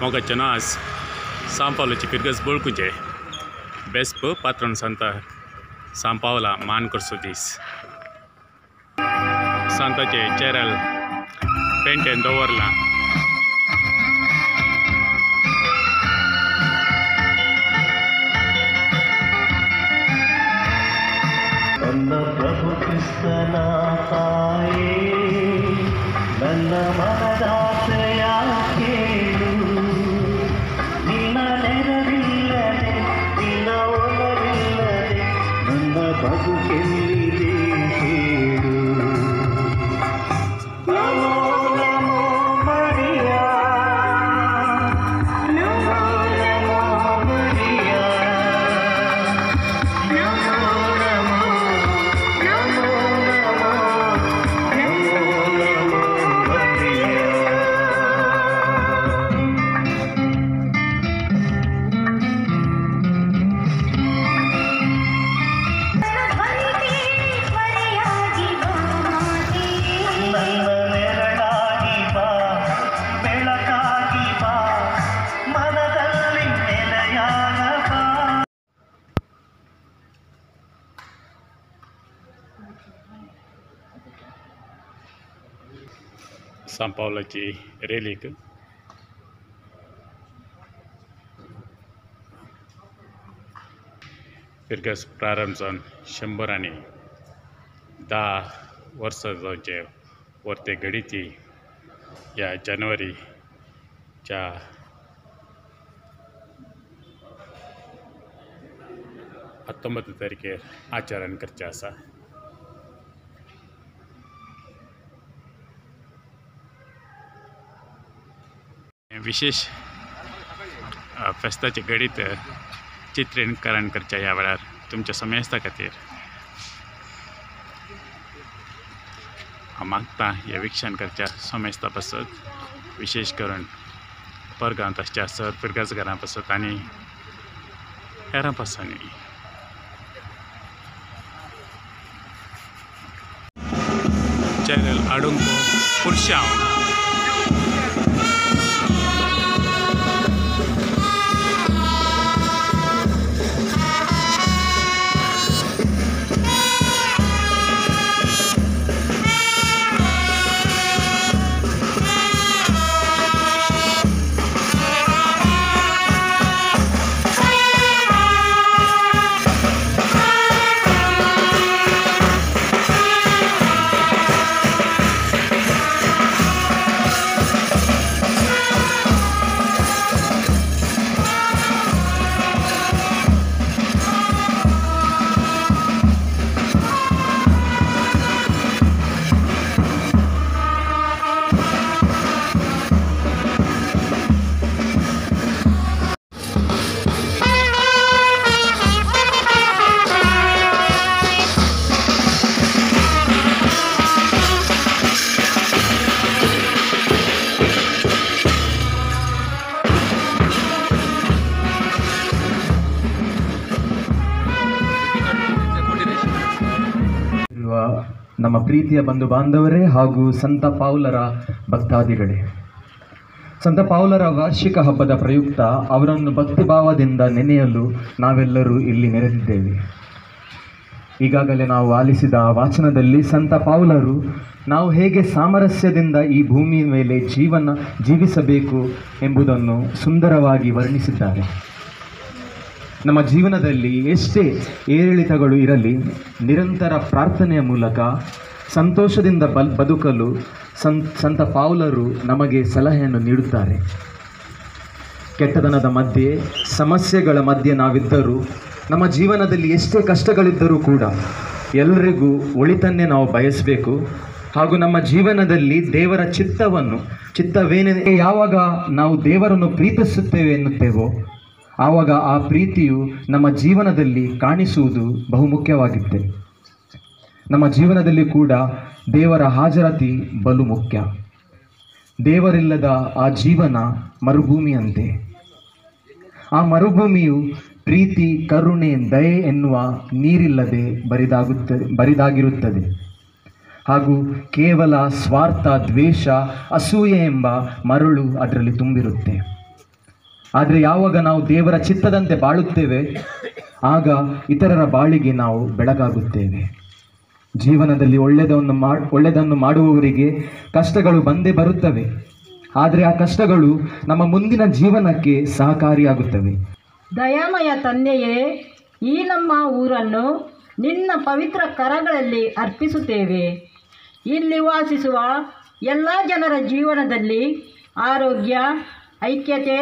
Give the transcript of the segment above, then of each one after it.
Moga Jonas São Paulo ci Pirgas Bolcuje Bespo patron Santa São Paulo Man Corsudis Santa Che Cheral Penten Doverla ನನ್ನ ಪ್ರಭು ಕ್ರಿಸ್ತನ ತಾಯೇ ನನ್ನ ಮನದಾಸೆಯ ಕೇಳು ನಿನ್ನ ನೆರವಿಲ್ಲದೆ ನಿನ್ನ ಒಲವಿಲ್ಲದೆ ನನ್ನ ಬದುಕೆಲ್ಲಿದೆ ಹೇಳು ನಮೋ ನಮೋ ಮರಿಯಾ ನಮೋ ನಮೋ Maria São Paulo ci relic Pirgas प्रारंभ 100 आणि 10 वर्षाचे वरते घडीची या जानेवारीच्या 19 तारखेर आचरण करचे आसा. विशेष फेस्ताचे घडीत चित्रीकरण करच्या ह्या वेळार तुमच्या समेस्ता खातीर हांव मागतां हे विक्षण करच्या समेस्ता पासत विशेष करून परगांव तशें आसत पिरगास घरां पासत आनी हेरां पासांनी चॅनल आडुंको पुरशांव ನಮ್ಮ ಪ್ರೀತಿಯ ಬಂಧು ಬಾಂಧವರೇ ಹಾಗೂ ಸಂತ ಪೌಲರ ಭಕ್ತಾದಿಗಳೇ, ಸಂತ ಪೌಲರ ವಾರ್ಷಿಕ ಹಬ್ಬದ ಪ್ರಯುಕ್ತ ಅವರನ್ನು ಭಕ್ತಿಭಾವದಿಂದ ನೆನೆಯಲು ನಾವೆಲ್ಲರೂ ಇಲ್ಲಿ ನೆರೆದಿದ್ದೇವೆ. ಈಗಾಗಲೇ ನಾವು ಆಲಿಸಿದ ವಾಚನದಲ್ಲಿ ಸಂತ ಪೌಲರು ನಾವು ಹೇಗೆ ಸಾಮರಸ್ಯದಿಂದ ಈ ಭೂಮಿಯ ಮೇಲೆ ಜೀವಿಸಬೇಕು ಎಂಬುದನ್ನು ಸುಂದರವಾಗಿ ವರ್ಣಿಸಿದ್ದಾರೆ. ನಮ್ಮ ಜೀವನದಲ್ಲಿ ಎಷ್ಟೇ ಏರಿಳಿತಗಳು ಇರಲಿ, ನಿರಂತರ ಪ್ರಾರ್ಥನೆಯ ಮೂಲಕ ಸಂತೋಷದಿಂದ ಬದುಕಲು ಸಂತ ಪೌಲರು ನಮಗೆ ಸಲಹೆಯನ್ನು ನೀಡುತ್ತಾರೆ. ಕೆಟ್ಟತನದ ಮಧ್ಯೆ, ಸಮಸ್ಯೆಗಳ ಮಧ್ಯೆ ನಾವಿದ್ದರೂ, ನಮ್ಮ ಜೀವನದಲ್ಲಿ ಎಷ್ಟೇ ಕಷ್ಟಗಳಿದ್ದರೂ ಕೂಡ ಎಲ್ಲರಿಗೂ ಒಳಿತನ್ನೇ ನಾವು ಬಯಸಬೇಕು. ಹಾಗೂ ನಮ್ಮ ಜೀವನದಲ್ಲಿ ದೇವರ ಚಿತ್ತವೇನಿದೆ, ಯಾವಾಗ ನಾವು ದೇವರನ್ನು ಪ್ರೀತಿಸುತ್ತೇವೆ ಎನ್ನುತ್ತೇವೋ ಆವಾಗ ಆ ಪ್ರೀತಿಯು ನಮ್ಮ ಜೀವನದಲ್ಲಿ ಕಾಣಿಸುವುದು ಬಹುಮುಖ್ಯವಾಗಿದೆ. ನಮ್ಮ ಜೀವನದಲ್ಲಿ ಕೂಡ ದೇವರ ಹಾಜರಾತಿ ಬಲು ಮುಖ್ಯ. ದೇವರಿಲ್ಲದ ಆ ಜೀವನ ಮರುಭೂಮಿಯಂತೆ. ಆ ಮರುಭೂಮಿಯು ಪ್ರೀತಿ, ಕರುಣೆ, ದಯೆ ಎನ್ನುವ ನೀರಿಲ್ಲದೆ ಬರಿದಾಗಿರುತ್ತದೆ. ಹಾಗೂ ಕೇವಲ ಸ್ವಾರ್ಥ, ದ್ವೇಷ, ಅಸೂಯೆ ಎಂಬ ಮರಳು ಅದರಲ್ಲಿ ತುಂಬಿರುತ್ತೆ. ಆದರೆ ಯಾವಾಗ ನಾವು ದೇವರ ಚಿತ್ತದಂತೆ ಬಾಳುತ್ತೇವೆ ಆಗ ಇತರರ ಬಾಳಿಗೆ ನಾವು ಬೆಳಗಾಗುತ್ತೇವೆ. ಜೀವನದಲ್ಲಿ ಒಳ್ಳೆಯದನ್ನು ಮಾಡುವವರಿಗೆ ಕಷ್ಟಗಳು ಬಂದೇ ಬರುತ್ತವೆ. ಆದರೆ ಆ ಕಷ್ಟಗಳು ನಮ್ಮ ಮುಂದಿನ ಜೀವನಕ್ಕೆ ಸಹಕಾರಿಯಾಗುತ್ತವೆ. ದಯಾಮಯ ತಂದೆಯೇ, ಈ ನಮ್ಮ ಊರನ್ನು ನಿನ್ನ ಪವಿತ್ರ ಕರಗಳಲ್ಲಿ ಅರ್ಪಿಸುತ್ತೇವೆ. ಇಲ್ಲಿ ವಾಸಿಸುವ ಎಲ್ಲ ಜನರ ಜೀವನದಲ್ಲಿ ಆರೋಗ್ಯ, ಐಕ್ಯತೆ,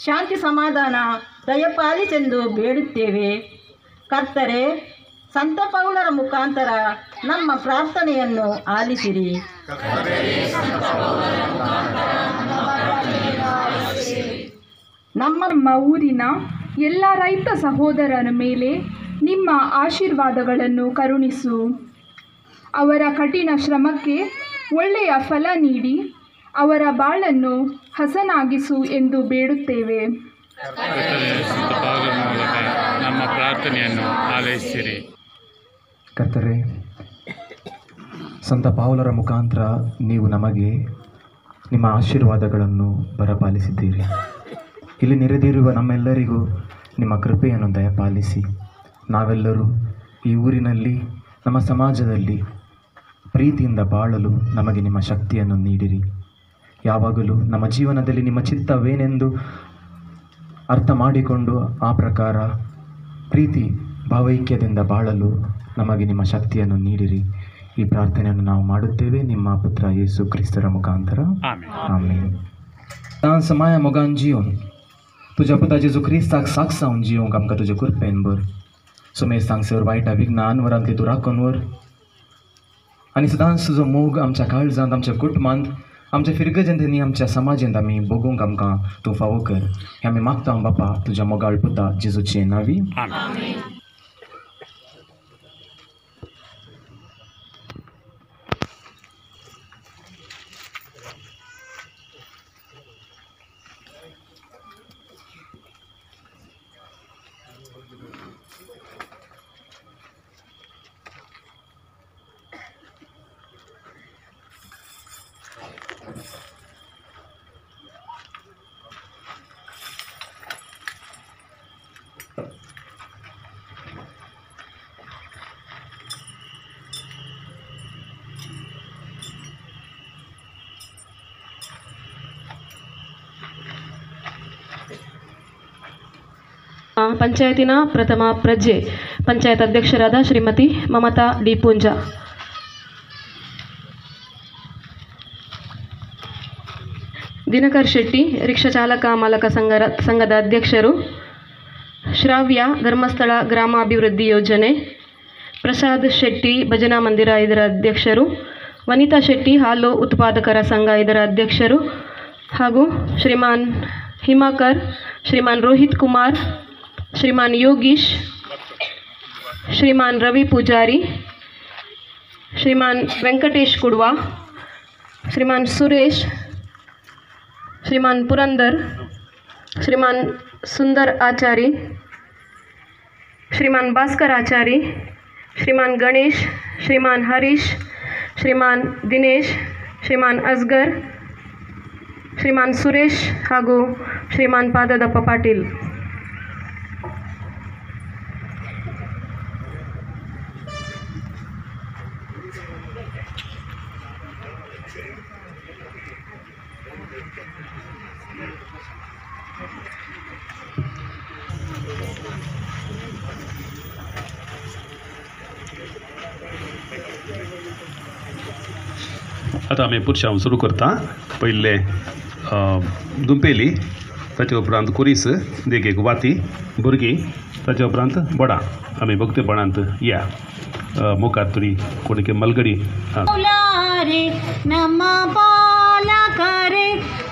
ಶಾಂತಿ, ಸಮಾಧಾನ ದಯಪಾಲಿಸೆಂದು ಬೇಡುತ್ತೇವೆ. ಕರ್ತರೆ, ಸಂತ ಪೌಲರ ಮುಖಾಂತರ ನಮ್ಮ ಪ್ರಾರ್ಥನೆಯನ್ನು ಆಲಿಸಿರಿ. ನಮ್ಮ ಊರಿನ ಎಲ್ಲ ರೈತ ಸಹೋದರರ ಮೇಲೆ ನಿಮ್ಮ ಆಶೀರ್ವಾದಗಳನ್ನು ಕರುಣಿಸು. ಅವರ ಕಠಿಣ ಶ್ರಮಕ್ಕೆ ಒಳ್ಳೆಯ ಫಲ ನೀಡಿ ಅವರ ಬಾಳನ್ನು ಹಸನಾಗಿಸು ಎಂದು ಬೇಡುತ್ತೇವೆ. ನಮ್ಮ ಪ್ರಾರ್ಥನೆಯನ್ನು ಆಲೈಸಿರಿ. ಕರ್ತರೆ, ಸಂತ ಪೌಲರ ಮುಖಾಂತರ ನೀವು ನಮಗೆ ನಿಮ್ಮ ಆಶೀರ್ವಾದಗಳನ್ನು ಬರಪಾಲಿಸಿದ್ದೀರಿ. ಇಲ್ಲಿ ನೆರೆದಿರುವ ನಮ್ಮೆಲ್ಲರಿಗೂ ನಿಮ್ಮ ಕೃಪೆಯನ್ನು ದಯಪಾಲಿಸಿ ನಾವೆಲ್ಲರೂ ಈ ಊರಿನಲ್ಲಿ, ನಮ್ಮ ಸಮಾಜದಲ್ಲಿ ಪ್ರೀತಿಯಿಂದ ಬಾಳಲು ನಮಗೆ ನಿಮ್ಮ ಶಕ್ತಿಯನ್ನು ನೀಡಿರಿ. ಯಾವಾಗಲೂ ನಮ್ಮ ಜೀವನದಲ್ಲಿ ನಿಮ್ಮ ಚಿತ್ತವೇನೆಂದು ಅರ್ಥ ಮಾಡಿಕೊಂಡು ಆ ಪ್ರಕಾರ ಪ್ರೀತಿ ಭಾವೈಕ್ಯದಿಂದ ಬಾಳಲು ನಮಗೆ ನಿಮ್ಮ ಶಕ್ತಿಯನ್ನು ನೀಡಿರಿ. ಈ ಪ್ರಾರ್ಥನೆಯನ್ನು ನಾವು ಮಾಡುತ್ತೇವೆ ನಿಮ್ಮ ಪುತ್ರ ಯೇಸು ಕ್ರಿಸ್ತರ ಮುಖಾಂತರ. ಆಮೆನ್. तान समाया मोगान जिवन तुझ्या पुता जेजू क्रिस्ताक साक सावन जिवंक आमकां तुजे कृपेन भर. सुमेर सांगसेवर वायटा विघ्नान वरांतली तूं राखून व्हर आनी सदांच तुजो मोग आमच्या काळजांत, आमच्या कुटुंबांत, आमच्या फिरगजंतेनी, आमच्या समाजांत आमी भोगूंक आमकां तूं फावो कर. हें आमी मागता बापा तुज्या मोगाळ पुता जेजूचे नांवी. ಪಂಚಾಯತಿನ ಪ್ರಥಮ ಪ್ರಜೆ ಪಂಚಾಯತ್ ಅಧ್ಯಕ್ಷರಾದ ಶ್ರೀಮತಿ ಮಮತಾ ಡಿ ಪೂಂಜಾ. ದಿನಕರ್ ಶೆಟ್ಟಿ ರಿಕ್ಷಾ ಚಾಲಕ ಮಾಲಕ ಸಂಘದ ಅಧ್ಯಕ್ಷರು. ಶ್ರಾವ್ಯ ಧರ್ಮಸ್ಥಳ ಗ್ರಾಮಾಭಿವೃದ್ಧಿ ಯೋಜನೆ. ಪ್ರಸಾದ್ ಶೆಟ್ಟಿ ಭಜನಾ ಮಂದಿರ ಇದರ ಅಧ್ಯಕ್ಷರು. ವನಿತಾ ಶೆಟ್ಟಿ ಹಾಲು ಉತ್ಪಾದಕರ ಸಂಘ ಇದರ ಅಧ್ಯಕ್ಷರು. ಹಾಗೂ ಶ್ರೀಮಾನ್ ಹಿಮಾಕರ್, ಶ್ರೀಮಾನ್ ರೋಹಿತ್ ಕುಮಾರ್, ಶ್ರೀಮಾನ್ ಯೋಗೀಶ್, ಶ್ರೀಮಾನ್ ರವಿ ಪೂಜಾರಿ, ಶ್ರೀಮಾನ್ ವೆಂಕಟೇಶ್ ಕುಡ್ವಾ, ಶ್ರೀಮಾನ್ ಸುರೇಶ್, ಶ್ರೀಮಾನ್ ಪುರಂದರ್, ಶ್ರೀಮಾನ್ ಸುಂದರ್ ಆಚಾರಿ, ಶ್ರೀಮಾನ್ ಭಾಸ್ಕರ್ ಆಚಾರಿ, ಶ್ರೀಮಾನ್ ಗಣೇಶ್, ಶ್ರೀಮಾನ್ ಹರೀಶ್, ಶ್ರೀಮಾನ್ ದಿನೇಶ್, ಶ್ರೀಮಾನ್ ಅಸ್ಗರ್, ಶ್ರೀಮಾನ್ ಸುರೇಶ್ ಹಾಗೂ ಶ್ರೀಮಾನ್ ಪಾದದಪ್ಪ ಪಾಟೀಲ್. आता आमी पुरुशां सुरू करता. पयले दुंपेली, ताचे उपरांत कुरीस, देगेक वाती, भुरगीं, ताचे उपरांत बोडां. आमी भक्ती बोडांत या मुखार तुरी कोणके मलगडी. ನಮ್ಮ ಪಾಲಕರೇ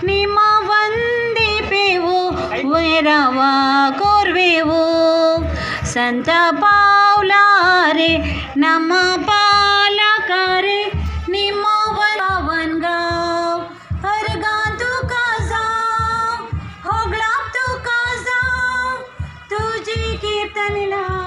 ನಿಮ್ಮ ವಂದಿಪೆವು ವೈರವ ಕೋರ್ವೆವು. ಸಂತ ಪೌಲರೇ ನಮ್ಮ ಪಾಲಕರೇ ನಿಮ್ಮ वनगाव हरगां तुका जाव होगळाक तुका जाव तुजी कीर्तन लाव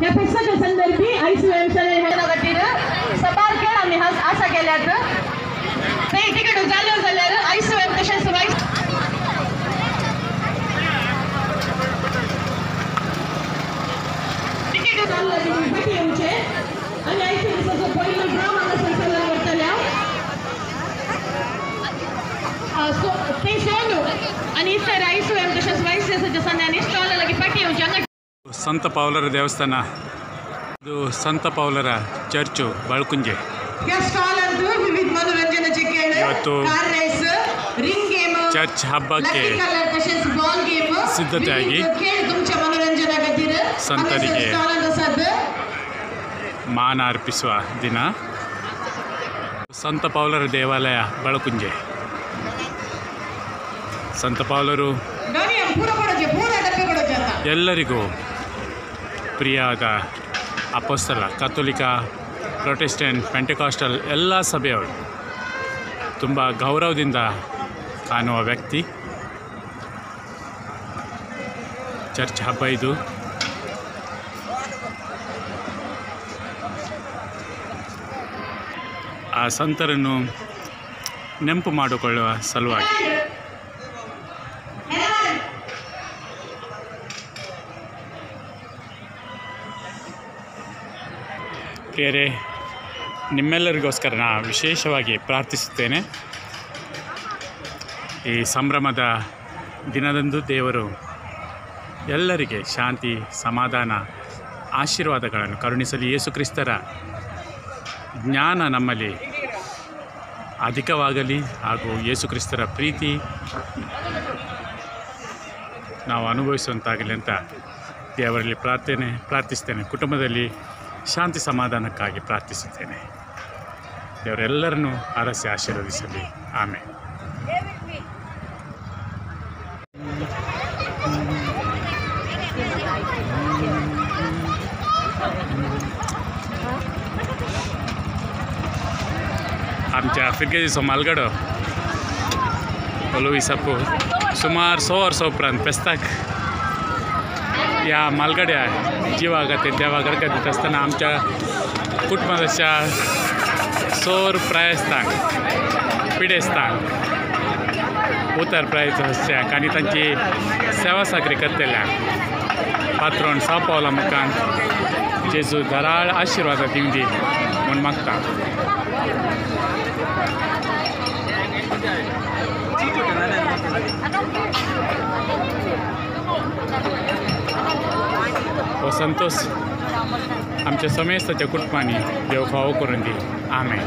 या पुस्तका संदर्भी आई स्वयंसेवा खातीर सभार खेळ आमी आसा केल्यात ते तिकेट जाल्यो जाल्यार आई स्वयं तशेंच वायस तिकेट जाल्लो बेटी येवचे आनी आई स्वयंचो पयलो ड्रॉ हांगासर चलत वरतल्या ते सोनू आनी सर आई स्वयं तशेंच वायस संध्यानी स्टॉल लागी पाटी येवचे ಸಂತ ಪೌಲರ ದೇವಸ್ಥಾನ ಇದು ಸಂತ ಪೌಲರ ಚರ್ಚು ಬಳ್ಕುಂಜೆ. ಇವತ್ತು ಚರ್ಚ್ ಹಬ್ಬಕ್ಕೆ ಸಿದ್ಧತೆಯಾಗಿ ಸಂತರಿಗೆ ಮಾನ ಅರ್ಪಿಸುವ ದಿನ. ಸಂತ ಪೌಲರ ದೇವಾಲಯ ಬಳ್ಕುಂಜೆ. ಸಂತ ಪೌಲರು ಎಲ್ಲರಿಗೂ ಪ್ರಿಯಾದ ಅಪೊಸ್ತಲ, ಕಥೋಲಿಕ, ಪ್ರೊಟೆಸ್ಟೆಂಟ್, ಪೆಂಟೆಕಾಸ್ಟಲ್ ಎಲ್ಲ ಸಭೆಯವರು ತುಂಬ ಗೌರವದಿಂದ ಕಾಣುವ ವ್ಯಕ್ತಿ. ಚರ್ಚ್ ಹಬ್ಬ ಇದು. ಆ ಸಂತರನ್ನು ನೆನಪು ಮಾಡಿಕೊಳ್ಳುವ ಸಲುವಾಗಿ ಪ್ರಿಯರೇ, ನಿಮ್ಮೆಲ್ಲರಿಗೋಸ್ಕರ ನಾನು ವಿಶೇಷವಾಗಿ ಪ್ರಾರ್ಥಿಸುತ್ತೇನೆ. ಈ ಸಂಭ್ರಮದ ದಿನದಂದು ದೇವರು ಎಲ್ಲರಿಗೆ ಶಾಂತಿ, ಸಮಾಧಾನ, ಆಶೀರ್ವಾದಗಳನ್ನು ಕರುಣಿಸಲಿ. ಯೇಸು ಕ್ರಿಸ್ತರ ಜ್ಞಾನ ನಮ್ಮಲ್ಲಿ ಅಧಿಕವಾಗಲಿ ಹಾಗೂ ಯೇಸು ಕ್ರಿಸ್ತರ ಪ್ರೀತಿ ನಾವು ಅನುಭವಿಸುವಂತಾಗಲಿ ಅಂತ ದೇವರಲ್ಲಿ ಪ್ರಾರ್ಥಿಸ್ತೇನೆ. ಕುಟುಂಬದಲ್ಲಿ ಶಾಂತಿ ಸಮಾಧಾನಕ್ಕಾಗಿ ಪ್ರಾರ್ಥಿಸುತ್ತೇನೆ. ದೇವರೆಲ್ಲರನ್ನೂ ಅರಸಿ ಆಶೀರ್ವದಿಸಲಿ. ಆಮೇಲೆ आमच्या फिरकेची मालगडो ओलो विसापू सुमार 100 वर्सां उपरांत फेस्ताक या मालगाड्या जिवागाते देवागडका दित असताना आमच्या कुटुंबाच्या सोर प्रायस्तांक पिडेस्तांक उतर प्रायस्त्यांक आनी तांची सेवा साकरी करतल्या पात्रोन साव पावला मुखांत जेजू धराळ आशिर्वाद दिवं दी म्हूण मागता. हो संतोष आमच्या समेस्ताच्या कुटुंबांनी देव फावो करून दी. आमेन.